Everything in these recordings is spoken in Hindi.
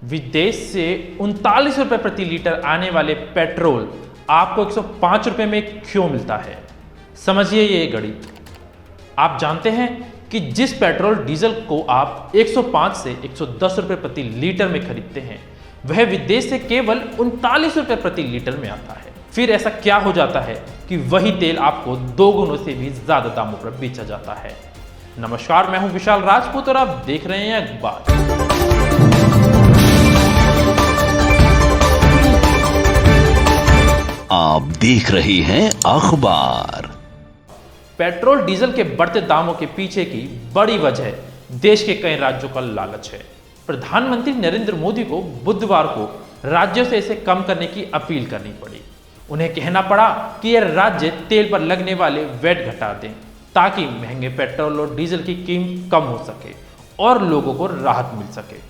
विदेश से 39 रुपए प्रति लीटर आने वाले पेट्रोल आपको 105 रुपए में क्यों मिलता है? समझिए ये गणित। आप जानते हैं कि जिस पेट्रोल डीजल को आप 105 से 110 रुपए प्रति लीटर में खरीदते हैं, वह विदेश से केवल 39 रुपए प्रति लीटर में आता है। फिर ऐसा क्या हो जाता है कि वही तेल आपको 2 गुनों से भी ज्यादा दामों पर बेचा जाता है? नमस्कार, मैं हूं विशाल राजपूत और आप देख रहे हैं अखबार। आप देख रहे हैं अखबार। पेट्रोल डीजल के बढ़ते दामों के पीछे की बड़ी वजह देश के कई राज्यों का लालच है। प्रधानमंत्री नरेंद्र मोदी को बुधवार को राज्यों से इसे कम करने की अपील करनी पड़ी। उन्हें कहना पड़ा कि यह राज्य तेल पर लगने वाले वैट घटा दें ताकि महंगे पेट्रोल और डीजल की कीमत कम हो सके और लोगों को राहत मिल सके।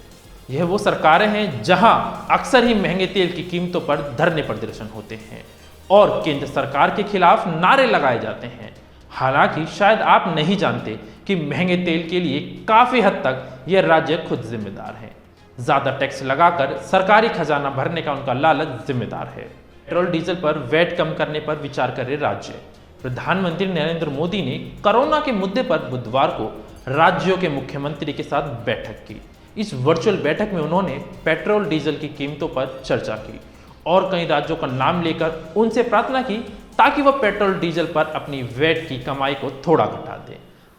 यह वो सरकारें हैं जहां अक्सर ही महंगे तेल की कीमतों पर धरने प्रदर्शन होते हैं और केंद्र सरकार के खिलाफ नारे लगाए जाते हैं। हालांकि शायद आप नहीं जानते कि महंगे तेल के लिए काफी हद तक यह राज्य खुद जिम्मेदार हैं। ज्यादा टैक्स लगाकर सरकारी खजाना भरने का उनका लालच जिम्मेदार है। पेट्रोल डीजल पर वैट कम करने पर विचार करे राज्य। प्रधानमंत्री नरेंद्र मोदी ने कोरोना के मुद्दे पर बुधवार को राज्यों के मुख्यमंत्री के साथ बैठक की। इस वर्चुअल बैठक में उन्होंने पेट्रोल डीजल की कीमतों पर चर्चा की और कई राज्यों का नाम लेकर उनसे प्रार्थना की ताकि वह पेट्रोल डीजल पर अपनी वैट की कमाई को थोड़ा घटा दें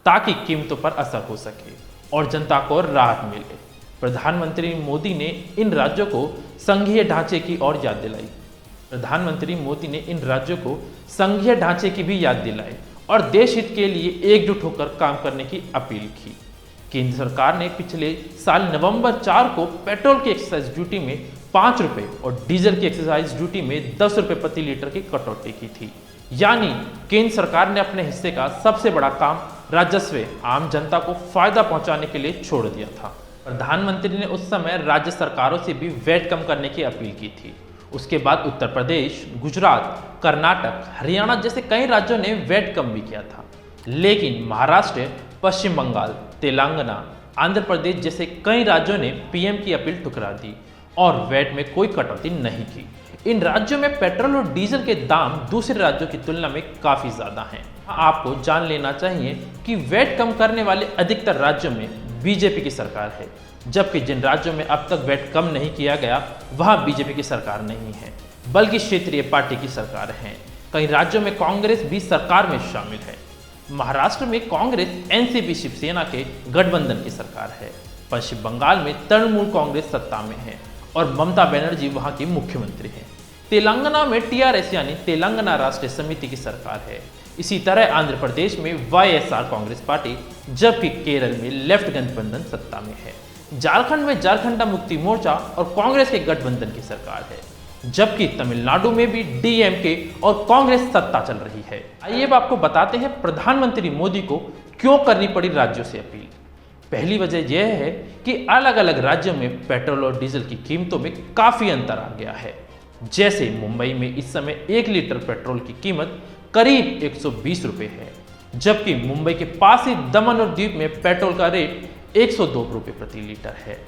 ताकि कीमतों पर असर हो सके और जनता को राहत मिले। प्रधानमंत्री मोदी ने इन राज्यों को संघीय ढांचे की ओर याद दिलाई। प्रधानमंत्री मोदी ने इन राज्यों को संघीय ढांचे की भी याद दिलाई और देश हित के लिए एकजुट होकर काम करने की अपील की। केंद्र सरकार ने पिछले साल नवंबर 4 को पेट्रोल की एक्साइज ड्यूटी में 5 रुपए और डीजल की एक्साइज ड्यूटी में 10 रुपए प्रति लीटर की कटौती की थी। यानी केंद्र सरकार ने अपने हिस्से का सबसे बड़ा काम राजस्व आम जनता को फायदा पहुंचाने के लिए छोड़ दिया था। प्रधानमंत्री ने उस समय राज्य सरकारों से भी वैट कम करने की अपील की थी। उसके बाद उत्तर प्रदेश, गुजरात, कर्नाटक, हरियाणा जैसे कई राज्यों ने वैट कम भी किया था, लेकिन महाराष्ट्र, पश्चिम बंगाल, तेलंगाना, आंध्र प्रदेश जैसे कई राज्यों ने पीएम की अपील ठुकरा दी और वैट में कोई कटौती नहीं की। इन राज्यों में पेट्रोल और डीजल के दाम दूसरे राज्यों की तुलना में काफी ज्यादा हैं। आपको जान लेना चाहिए कि वैट कम करने वाले अधिकतर राज्यों में बीजेपी की सरकार है, जबकि जिन राज्यों में अब तक वैट कम नहीं किया गया वहां बीजेपी की सरकार नहीं है, बल्कि क्षेत्रीय पार्टी की सरकार है। कई राज्यों में कांग्रेस भी सरकार में शामिल है। महाराष्ट्र में कांग्रेस एनसीपी शिवसेना के गठबंधन की सरकार है। पश्चिम बंगाल में तृणमूल कांग्रेस सत्ता में है और ममता बनर्जी वहां की मुख्यमंत्री हैं। तेलंगाना में टीआरएस यानी तेलंगाना राष्ट्रीय समिति की सरकार है। इसी तरह आंध्र प्रदेश में वाईएसआर कांग्रेस पार्टी, जबकि केरल में लेफ्ट गठबंधन सत्ता में है। झारखंड में झारखंड मुक्ति मोर्चा और कांग्रेस के गठबंधन की सरकार है, जबकि तमिलनाडु में भी डीएमके और कांग्रेस सत्ता चल रही है। आइए अब आपको बताते हैं प्रधानमंत्री मोदी को क्यों करनी पड़ी राज्यों से अपील। पहली वजह यह है कि अलग अलग राज्यों में पेट्रोल और डीजल की कीमतों में काफी अंतर आ गया है। जैसे मुंबई में इस समय 1 लीटर पेट्रोल की कीमत करीब 120 रुपए है, जबकि मुंबई के पास ही दमन और दीव में पेट्रोल का रेट 102 रुपए प्रति लीटर है।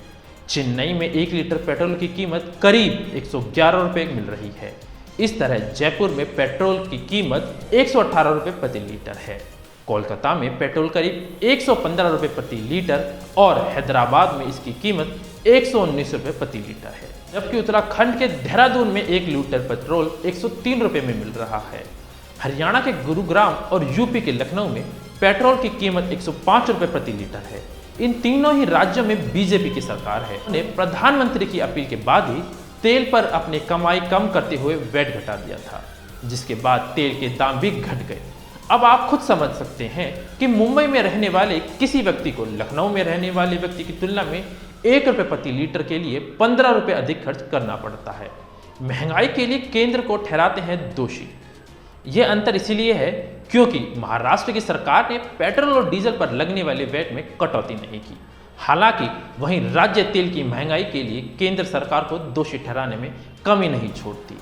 चेन्नई में 1 लीटर पेट्रोल की कीमत करीब 111 रुपए मिल रही है। इस तरह जयपुर में पेट्रोल की कीमत 118 रुपए प्रति लीटर है। कोलकाता में पेट्रोल करीब 115 रुपए प्रति लीटर और हैदराबाद में इसकी कीमत 119 रुपए प्रति लीटर है, जबकि उत्तराखंड के देहरादून में 1 लीटर पेट्रोल 103 रुपए में मिल रहा है। हरियाणा के गुरुग्राम और यूपी के लखनऊ में पेट्रोल की कीमत 105 रुपए प्रति लीटर है। इन तीनों ही राज्यों में बीजेपी की सरकार है। उन्हें प्रधानमंत्री की अपील के बाद ही तेल पर अपनी कमाई कम करते हुए वैट घटा दिया था, जिसके बाद तेल के दाम भी घट गए। अब आप खुद समझ सकते हैं कि मुंबई में रहने वाले किसी व्यक्ति को लखनऊ में रहने वाले व्यक्ति की तुलना में 1 रुपए प्रति लीटर के लिए 15 रुपए अधिक खर्च करना पड़ता है। महंगाई के लिए केंद्र को ठहराते हैं दोषी। यह अंतर इसीलिए है क्योंकि महाराष्ट्र की सरकार ने पेट्रोल और डीजल पर लगने वाले वैट में कटौती नहीं की। हालांकि वहीं राज्य तेल की महंगाई के लिए केंद्र सरकार को दोषी ठहराने में कमी नहीं छोड़ती।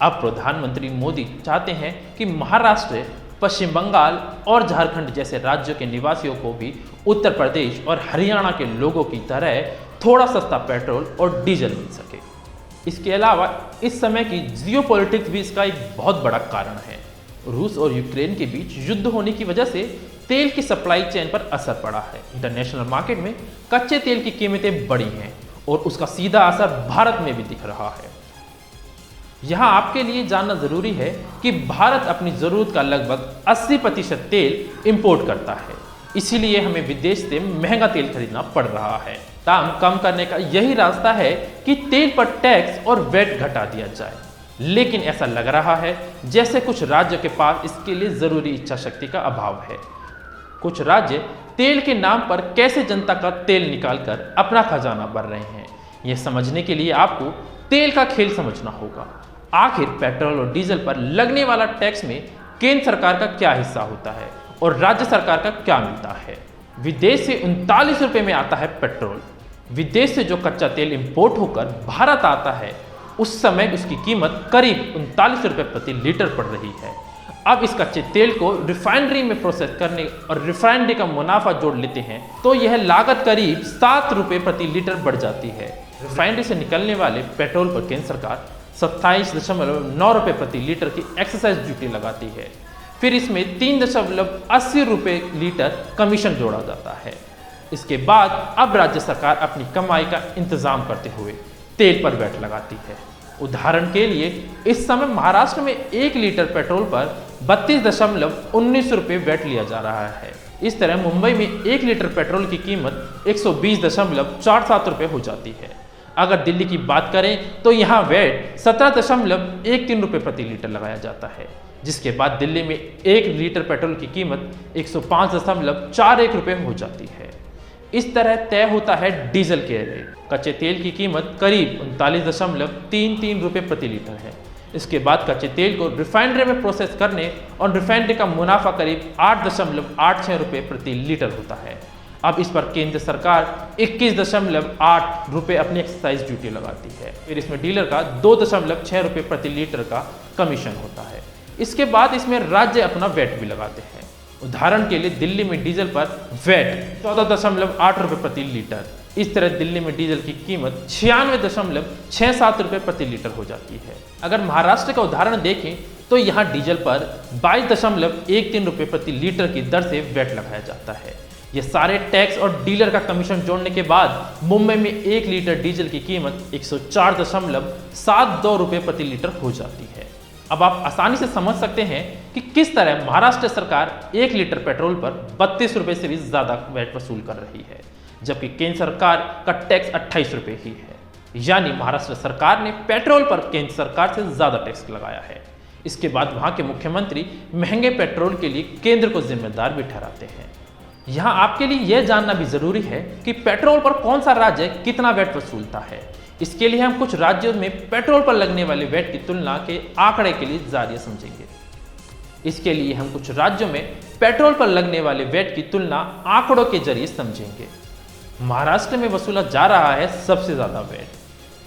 अब प्रधानमंत्री मोदी चाहते हैं कि महाराष्ट्र, पश्चिम बंगाल और झारखंड जैसे राज्यों के निवासियों को भी उत्तर प्रदेश और हरियाणा के लोगों की तरह थोड़ा सस्ता पेट्रोल और डीजल मिल सके। इसके अलावा इस समय की जियोपॉलिटिक्स भी इसका एक बहुत बड़ा कारण है। रूस और यूक्रेन के बीच युद्ध होने की वजह से तेल की सप्लाई चेन पर असर पड़ा है। इंटरनेशनल मार्केट में कच्चे तेल की कीमतें बढ़ी हैं और उसका सीधा असर भारत में भी दिख रहा है। यहाँ आपके लिए जानना जरूरी है कि भारत अपनी जरूरत का लगभग 80% तेल इंपोर्ट करता है, इसीलिए हमें विदेश से महंगा तेल खरीदना पड़ रहा है। दाम कम करने का यही रास्ता है कि तेल पर टैक्स और वैट घटा दिया जाए, लेकिन ऐसा लग रहा है जैसे कुछ राज्यों के पास इसके लिए जरूरी इच्छा शक्ति का अभाव है। कुछ राज्य तेल के नाम पर कैसे जनता का तेल निकालकर अपना खजाना भर रहे हैं, यह समझने के लिए आपको तेल का खेल समझना होगा। आखिर पेट्रोल और डीजल पर लगने वाला टैक्स में केंद्र सरकार का क्या हिस्सा होता है और राज्य सरकार का क्या मिलता है। विदेश से 39 रुपये में आता है पेट्रोल। विदेश से जो कच्चा तेल इंपोर्ट होकर भारत आता है उस समय उसकी कीमत करीब 39 रुपये प्रति लीटर पड़ रही है। अब इस कच्चे तेल को रिफाइनरी में प्रोसेस करने और रिफाइनरी का मुनाफा जोड़ लेते हैं तो यह लागत करीब 7 रुपये प्रति लीटर बढ़ जाती है। रिफाइनरी से निकलने वाले पेट्रोल पर केंद्र सरकार 27.9 रुपये प्रति लीटर की एक्साइज ड्यूटी लगाती है। फिर इसमें 3.80 रुपये लीटर कमीशन जोड़ा जाता है। इसके बाद अब राज्य सरकार अपनी कमाई का इंतजाम करते हुए तेल पर वैट लगाती है। उदाहरण के लिए इस समय महाराष्ट्र में 1 लीटर पेट्रोल पर 32.19 रुपये वैट लिया जा रहा है। इस तरह मुंबई में 1 लीटर पेट्रोल की कीमत 120.47 रुपये हो जाती है। अगर दिल्ली की बात करें तो यहाँ वैट 17.13 रुपये प्रति लीटर लगाया जाता है, जिसके बाद दिल्ली में 1 लीटर पेट्रोल की कीमत 105.41 रुपये हो जाती है। इस तरह तय होता है डीजल के रेट। कच्चे तेल की कीमत करीब 39.33 रुपये प्रति लीटर है। इसके बाद कच्चे तेल को रिफाइनरी में प्रोसेस करने और रिफाइनरी का मुनाफा करीब 8.86 रुपये प्रति लीटर होता है। अब इस पर केंद्र सरकार 21.8 रुपये अपनी एक्साइज ड्यूटी लगाती है। फिर इसमें डीलर का 2.6 रुपये प्रति लीटर का कमीशन होता है। इसके बाद इसमें राज्य अपना वैट भी लगाते हैं। उदाहरण के लिए दिल्ली में डीजल पर वैट 14.8 रुपये प्रति लीटर। इस तरह दिल्ली में डीजल की कीमत 96.67 रुपये प्रति लीटर हो जाती है। अगर महाराष्ट्र का उदाहरण देखें तो यहाँ डीजल पर 22.13 रुपये प्रति लीटर की दर से वैट लगाया जाता है। ये सारे टैक्स और डीलर का कमीशन जोड़ने के बाद मुंबई में 1 लीटर डीजल की कीमत 104.72 रुपये प्रति लीटर हो जाती है। अब आप आसानी से समझ सकते हैं कि किस तरह महाराष्ट्र सरकार 1 लीटर पेट्रोल पर 32 रुपये से भी ज़्यादा वैट वसूल कर रही है, जबकि केंद्र सरकार का टैक्स 28 रुपये ही है। यानी महाराष्ट्र सरकार ने पेट्रोल पर केंद्र सरकार से ज़्यादा टैक्स लगाया है। इसके बाद वहाँ के मुख्यमंत्री महंगे पेट्रोल के लिए केंद्र को जिम्मेदार भी ठहराते हैं। यहाँ आपके लिए यह जानना भी जरूरी है कि पेट्रोल पर कौन सा राज्य कितना वैट वसूलता है। इसके लिए हम कुछ राज्यों में पेट्रोल पर लगने वाले वैट की तुलना के आंकड़े के लिए जारिया समझेंगे। इसके लिए हम कुछ राज्यों में पेट्रोल पर लगने वाले वैट की तुलना आंकड़ों के जरिए समझेंगे। महाराष्ट्र में वसूला जा रहा है सबसे ज्यादा वैट।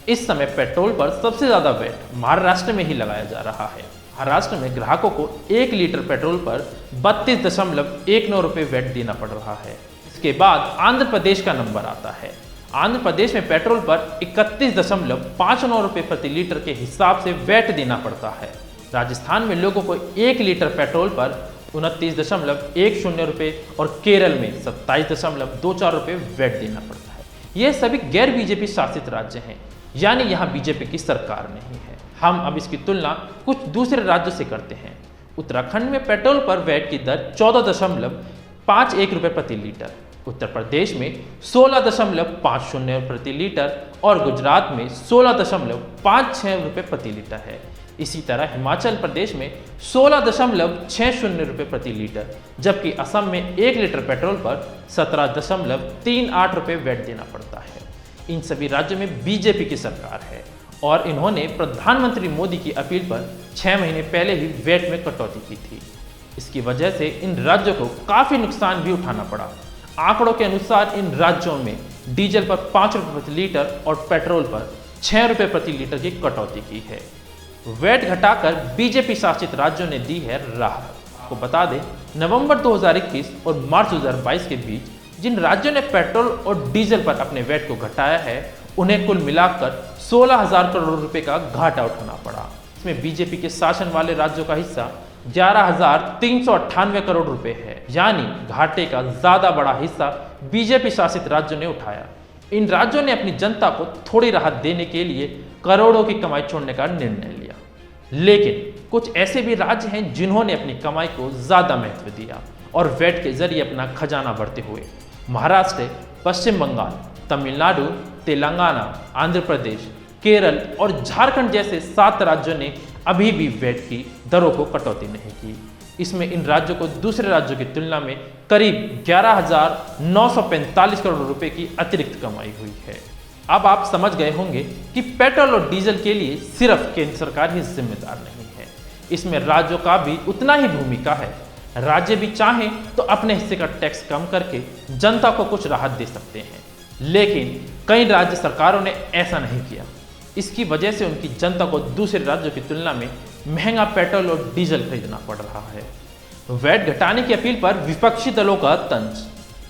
इस समय पेट्रोल पर सबसे ज्यादा वैट महाराष्ट्र में ही लगाया जा रहा है। महाराष्ट्र में ग्राहकों को 1 लीटर पेट्रोल पर 32.19 रुपये वैट देना पड़ रहा है। इसके बाद आंध्र प्रदेश का नंबर आता है। आंध्र प्रदेश में पेट्रोल पर 31.59 रुपये प्रति लीटर के हिसाब से वैट देना पड़ता है। राजस्थान में लोगों को 1 लीटर पेट्रोल पर 29.10 रुपये और केरल में 27.24 रुपये वैट देना पड़ता है। ये सभी गैर बीजेपी शासित राज्य हैं, यानी यहाँ बीजेपी की सरकार नहीं है। हम अब इसकी तुलना कुछ दूसरे राज्यों से करते हैं। उत्तराखंड में पेट्रोल पर वैट की दर 14.51 रुपये प्रति लीटर, उत्तर प्रदेश में 16.50 प्रति लीटर और गुजरात में 16.56 रुपये प्रति लीटर है। इसी तरह हिमाचल प्रदेश में 16.60 रुपये प्रति लीटर, जबकि असम में 1 लीटर पेट्रोल पर 17.38 रुपये वैट देना पड़ता है। इन सभी राज्यों में बीजेपी की सरकार है और इन्होंने प्रधानमंत्री मोदी की अपील पर 6 महीने पहले ही वैट में कटौती की थी। इसकी वजह से इन राज्यों को काफ़ी नुकसान भी उठाना पड़ा। आंकड़ों के अनुसार इन राज्यों में डीजल पर 5 रुपये प्रति लीटर और पेट्रोल पर 6 रुपये प्रति लीटर की कटौती की है। वैट घटाकर बीजेपी शासित राज्यों ने दी है राहत। आपको बता दें, नवंबर 2021 और मार्च 2022 के बीच जिन राज्यों ने पेट्रोल और डीजल पर अपने वैट को घटाया है उन्हें कुल मिलाकर 16,000 करोड़ रुपए का घाटा उठाना पड़ा। इसमें बीजेपी के शासन वाले राज्यों का हिस्सा 11,398 करोड़ रुपए है, यानी घाटे का ज्यादा बड़ा हिस्सा बीजेपी शासित राज्यों ने उठाया। इन राज्यों ने अपनी जनता को थोड़ी राहत देने के लिए करोड़ों की कमाई छोड़ने का निर्णय लिया, लेकिन कुछ ऐसे भी राज्य हैं जिन्होंने अपनी कमाई को ज्यादा महत्व दिया और वैट के जरिए अपना खजाना बढ़ते हुए महाराष्ट्र, पश्चिम बंगाल, तमिलनाडु, तेलंगाना, आंध्र प्रदेश, केरल और झारखंड जैसे 7 राज्यों ने अभी भी वैट की दरों को कटौती नहीं की। इसमें इन राज्यों को दूसरे राज्यों की तुलना में करीब 11,945 करोड़ रुपए की अतिरिक्त कमाई हुई है। अब आप समझ गए होंगे कि पेट्रोल और डीजल के लिए सिर्फ केंद्र सरकार ही जिम्मेदार नहीं है, इसमें राज्यों का भी उतना ही भूमिका है। राज्य भी चाहें तो अपने हिस्से का टैक्स कम करके जनता को कुछ राहत दे सकते हैं, लेकिन कई राज्य सरकारों ने ऐसा नहीं किया। इसकी वजह से उनकी जनता को दूसरे राज्यों की तुलना में महंगा पेट्रोल और डीजल खरीदना पड़ रहा है। वैट घटाने की अपील पर विपक्षी दलों का तंज।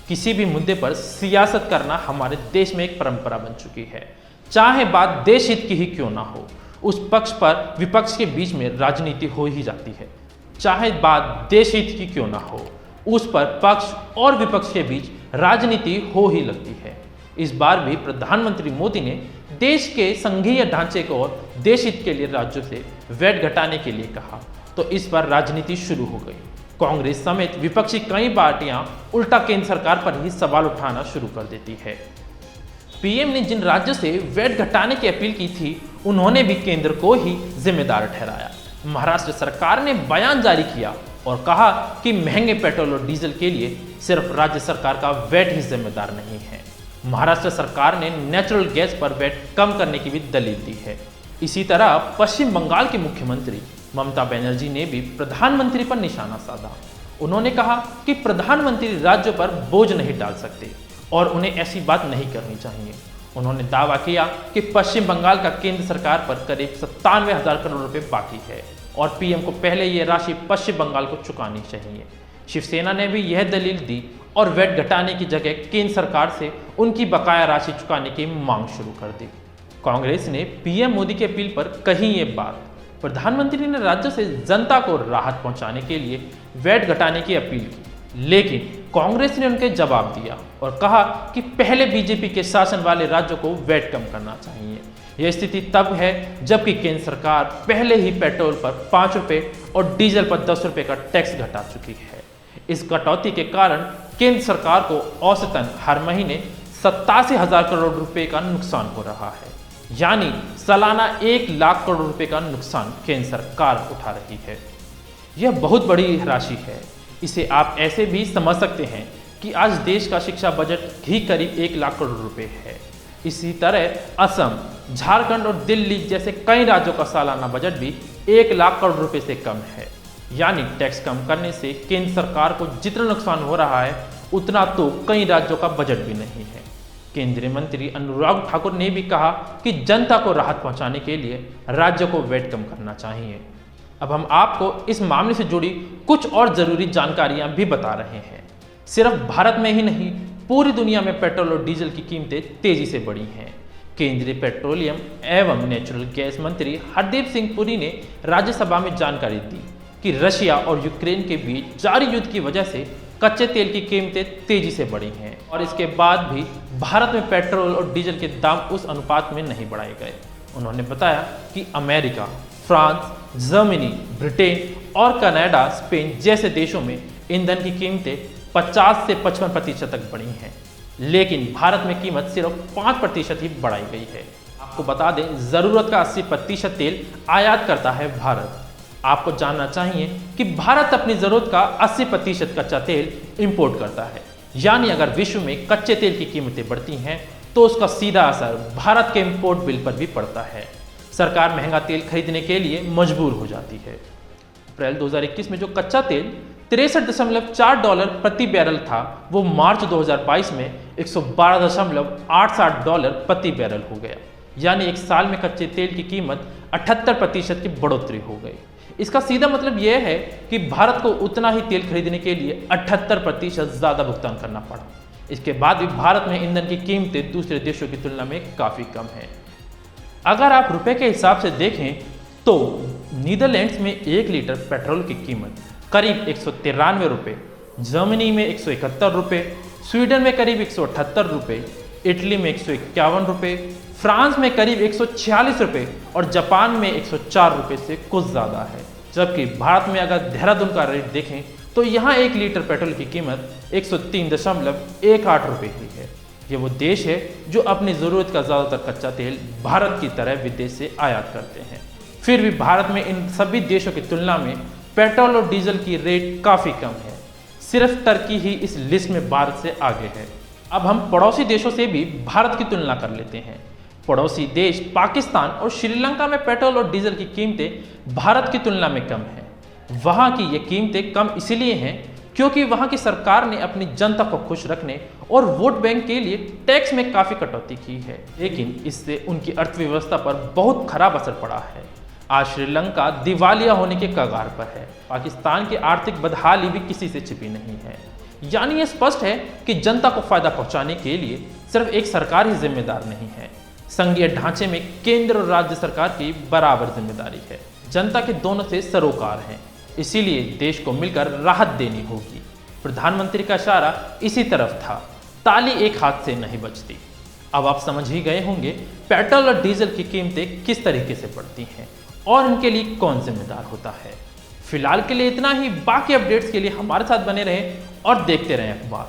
किसी भी मुद्दे पर सियासत करना हमारे देश में एक परंपरा बन चुकी है, चाहे बात देश हित की ही क्यों ना हो, उस पक्ष पर विपक्ष के बीच में राजनीति हो ही जाती है। चाहे बात देश हित की क्यों ना हो, उस पर पक्ष और विपक्ष के बीच राजनीति हो ही लगती है। इस बार भी प्रधानमंत्री मोदी ने देश के संघीय ढांचे को और देश हित के लिए राज्यों से वैट घटाने के लिए कहा, तो इस पर राजनीति शुरू हो गई। कांग्रेस समेत विपक्षी कई पार्टियां उल्टा केंद्र सरकार पर ही सवाल उठाना शुरू कर देती है। पीएम ने जिन राज्यों से वैट घटाने की अपील की थी उन्होंने भी केंद्र को ही जिम्मेदार ठहराया। महाराष्ट्र सरकार ने बयान जारी किया और कहा कि महंगे पेट्रोल और डीजल के लिए सिर्फ राज्य सरकार का वैट ही जिम्मेदार नहीं है। महाराष्ट्र सरकार ने नेचुरल गैस पर वैट कम करने की भी दलील दी है। इसी तरह पश्चिम बंगाल की मुख्यमंत्री ममता बनर्जी ने भी प्रधानमंत्री पर निशाना साधा। उन्होंने कहा कि प्रधानमंत्री राज्यों पर बोझ नहीं डाल सकते और उन्हें ऐसी बात नहीं करनी चाहिए। उन्होंने दावा किया कि पश्चिम बंगाल का केंद्र सरकार पर करीब 97,000 करोड़ रुपए बाकी है और पीएम को पहले ये राशि पश्चिम बंगाल को चुकानी चाहिए। शिवसेना ने भी यह दलील दी और वैट घटाने की जगह केंद्र सरकार से उनकी बकाया राशि चुकाने की मांग शुरू कर दी। कांग्रेस ने पीएम मोदी की अपील पर कही ये बात। प्रधानमंत्री ने राज्यों से जनता को राहत पहुंचाने के लिए वैट घटाने की अपील की, लेकिन कांग्रेस ने उनके जवाब दिया और कहा कि पहले बीजेपी के शासन वाले राज्यों को वैट कम करना चाहिए। यह स्थिति तब है जबकि केंद्र सरकार पहले ही पेट्रोल पर 5 रुपये और डीजल पर 10 रुपये का टैक्स घटा चुकी है। इस कटौती के कारण केंद्र सरकार को औसतन हर महीने 87,000 करोड़ रुपए का नुकसान हो रहा है, यानी सालाना 1 लाख करोड़ रुपए का नुकसान केंद्र सरकार उठा रही है। यह बहुत बड़ी राशि है। इसे आप ऐसे भी समझ सकते हैं कि आज देश का शिक्षा बजट ही करीब 1 लाख करोड़ रुपए है। इसी तरह असम, झारखंड और दिल्ली जैसे कई राज्यों का सालाना बजट भी 1 लाख करोड़ रुपए से कम है। यानी टैक्स कम करने से केंद्र सरकार को जितना नुकसान हो रहा है उतना तो कई राज्यों का बजट भी नहीं है। केंद्रीय मंत्री अनुराग ठाकुर ने भी कहा कि जनता को राहत पहुंचाने के लिए राज्यों को वैट कम करना चाहिए। अब हम आपको इस मामले से जुड़ी कुछ और जरूरी जानकारियां भी बता रहे हैं। सिर्फ भारत में ही नहीं, पूरी दुनिया में पेट्रोल और डीजल की कीमतें तेजी से बढ़ी हैं। केंद्रीय पेट्रोलियम एवं नेचुरल गैस मंत्री हरदीप सिंह पुरी ने राज्यसभा में जानकारी दी कि रशिया और यूक्रेन के बीच जारी युद्ध की वजह से कच्चे तेल की कीमतें तेजी से बढ़ी हैं और इसके बाद भी भारत में पेट्रोल और डीजल के दाम उस अनुपात में नहीं बढ़ाए गए। उन्होंने बताया कि अमेरिका, फ्रांस, जर्मनी, ब्रिटेन और कनाडा, स्पेन जैसे देशों में ईंधन की कीमतें 50 से 55% तक बढ़ी हैं, लेकिन भारत में कीमत सिर्फ 5% ही बढ़ाई गई है। आपको बता दें, जरूरत का 80% तेल आयात करता है भारत। आपको जानना चाहिए कि भारत अपनी जरूरत का 80% कच्चा तेल इंपोर्ट करता है, यानी अगर विश्व में कच्चे तेल की कीमतें बढ़ती हैं तो उसका सीधा असर भारत के इंपोर्ट बिल पर भी पड़ता है। सरकार महंगा तेल खरीदने के लिए मजबूर हो जाती है। अप्रैल 2021 में जो कच्चा तेल $63.4 प्रति बैरल था, वो मार्च 2022 में $112.87 प्रति बैरल हो गया, यानी एक साल में कच्चे तेल की कीमत 78% की बढ़ोतरी हो गई। इसका सीधा मतलब यह है कि भारत को उतना ही तेल खरीदने के लिए 78% ज़्यादा भुगतान करना पड़ा। इसके बाद भी भारत में ईंधन की कीमतें दूसरे देशों की तुलना में काफ़ी कम हैं। अगर आप रुपए के हिसाब से देखें तो नीदरलैंड्स में 1 लीटर पेट्रोल की कीमत करीब 193 रुपये, जर्मनी में 171 रुपये, स्वीडन में करीब 178 रुपये, इटली में 151 रुपये, फ्रांस में करीब 146 रुपये और जापान में 104 रुपये से कुछ ज़्यादा है। जबकि भारत में अगर देहरादून का रेट देखें तो यहाँ 1 लीटर पेट्रोल की कीमत 103.18 रुपये ही है। ये वो देश है जो अपनी ज़रूरत का ज़्यादातर कच्चा तेल भारत की तरह विदेश से आयात करते हैं। फिर भी भारत में इन सभी देशों की तुलना में पेट्रोल और डीजल की रेट काफ़ी कम है। सिर्फ टर्की ही इस लिस्ट में भारत से आगे है। अब हम पड़ोसी देशों से भी भारत की तुलना कर लेते हैं। पड़ोसी देश पाकिस्तान और श्रीलंका में पेट्रोल और डीजल की कीमतें भारत की तुलना में कम हैं। वहाँ की ये कीमतें कम इसलिए हैं क्योंकि वहाँ की सरकार ने अपनी जनता को खुश रखने और वोट बैंक के लिए टैक्स में काफ़ी कटौती की है, लेकिन इससे उनकी अर्थव्यवस्था पर बहुत खराब असर पड़ा है। आज श्रीलंका दिवालिया होने के कगार पर है। पाकिस्तान की आर्थिक बदहाली भी किसी से छिपी नहीं है। यानी यह स्पष्ट है कि जनता को फायदा पहुंचाने के लिए सिर्फ एक सरकार ही जिम्मेदार नहीं है। संघीय ढांचे में केंद्र और राज्य सरकार की बराबर जिम्मेदारी है। जनता के दोनों से सरोकार हैं, इसीलिए देश को मिलकर राहत देनी होगी। प्रधानमंत्री का इशारा इसी तरफ था। ताली एक हाथ से नहीं बजती। अब आप समझ ही गए होंगे पेट्रोल और डीजल की कीमतें किस तरीके से बढ़ती हैं और इनके लिए कौन जिम्मेदार होता है। फिलहाल के लिए इतना ही। बाकी अपडेट्स के लिए हमारे साथ बने रहें और देखते रहें अखबार।